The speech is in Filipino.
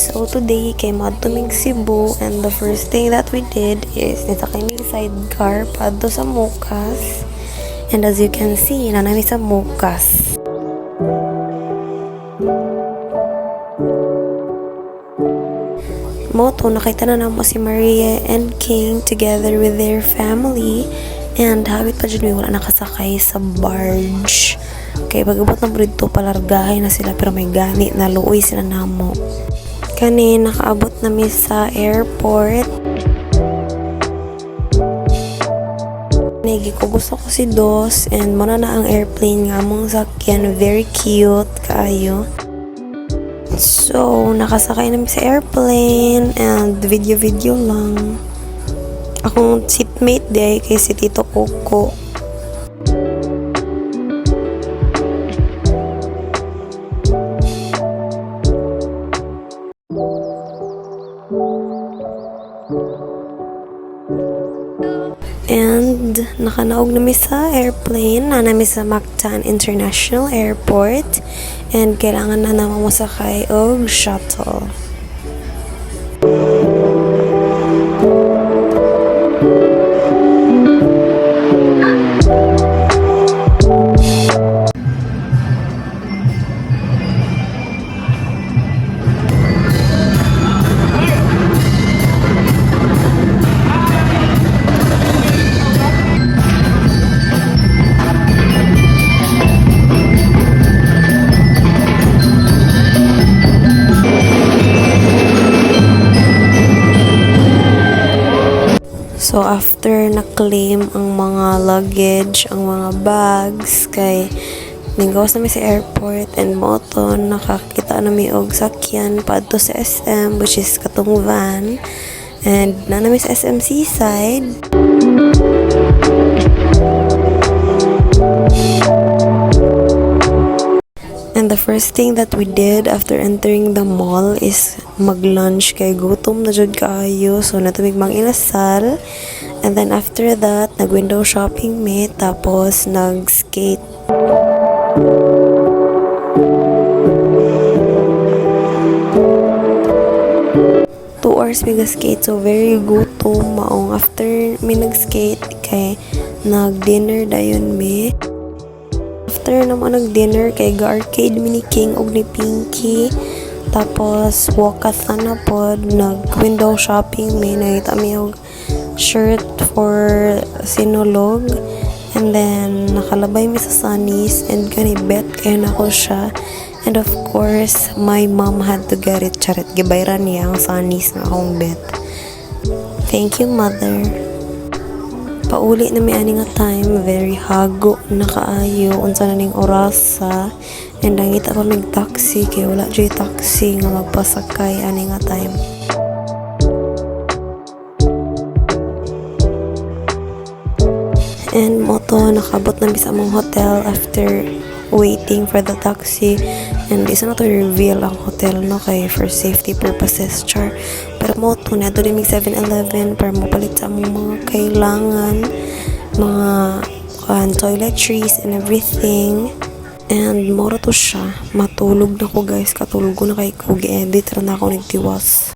So today kay madtuming Cebu, and the first thing that we did is nisakay mi sidecar padto sa Mukas. And as you can see, nanami sa Mukas. Moto, nakita na namo si Maria and King together with their family. And habit pa dyan, wala nakasakay sa barge. Kaya pag-abot ng brito, palargahay na sila, pero may gani na luoy sila namo. Kani, nakaabot namin sa airport. Nagi ko, gusto ko si Dos, and muna na ang airplane nga mong sakyan. Very cute, kaayo. So, nakasakay namin sa airplane, and video lang. Akong seatmate day kay si Tito Coco. And nakanaog namin sa airplane na namin sa Mactan International Airport, and kailangan na naman masakay og shuttle. So, after na-claim ang mga luggage, ang mga bags, kay ninggawas namin sa airport, and moto, nakakita namin og sakyan padto sa SM, which is katong van, and na namin sa SM Seaside. And the first thing that we did after entering the mall is mag-lunch, kay gutom na jud kaayo, so natumig mang inasal. And then after that, nag-window shopping mi, tapos nag-skate. Two hours mi skate, so very gutom maong. After mi nag-skate, kay nag-dinner dayon mi. After naman nag-dinner, kay ga-arcade mi ni King og ni Pinky. Tapos walkathon na pod, nag-window shopping mi, nakita mi og shirt for Sinulog. And then nakalabay mi sa Sunnies, and kani bet kaya na ko siya. And of course, my mom had to get it. Charit, gibayran niya ang Sunnies na akong bet. Thank you, mother. Pauli na may ani nga time, very hago na kaayo, unsa na ning orasa, and nangita pa mig taxi, kay wala joy taxi nga magpasakay ani nga time. And moto, nakabot na sa among hotel after waiting for the taxi, and isa na to reveal ang hotel, no, kay for safety purposes, char. Pero moto na doon yung 7-Eleven para mapalit sa among mga kailangan, mga toiletries and everything. And moro to siya, matulog na ko guys, katulog ko na kay ko, gi-edit na ako nagtiwas.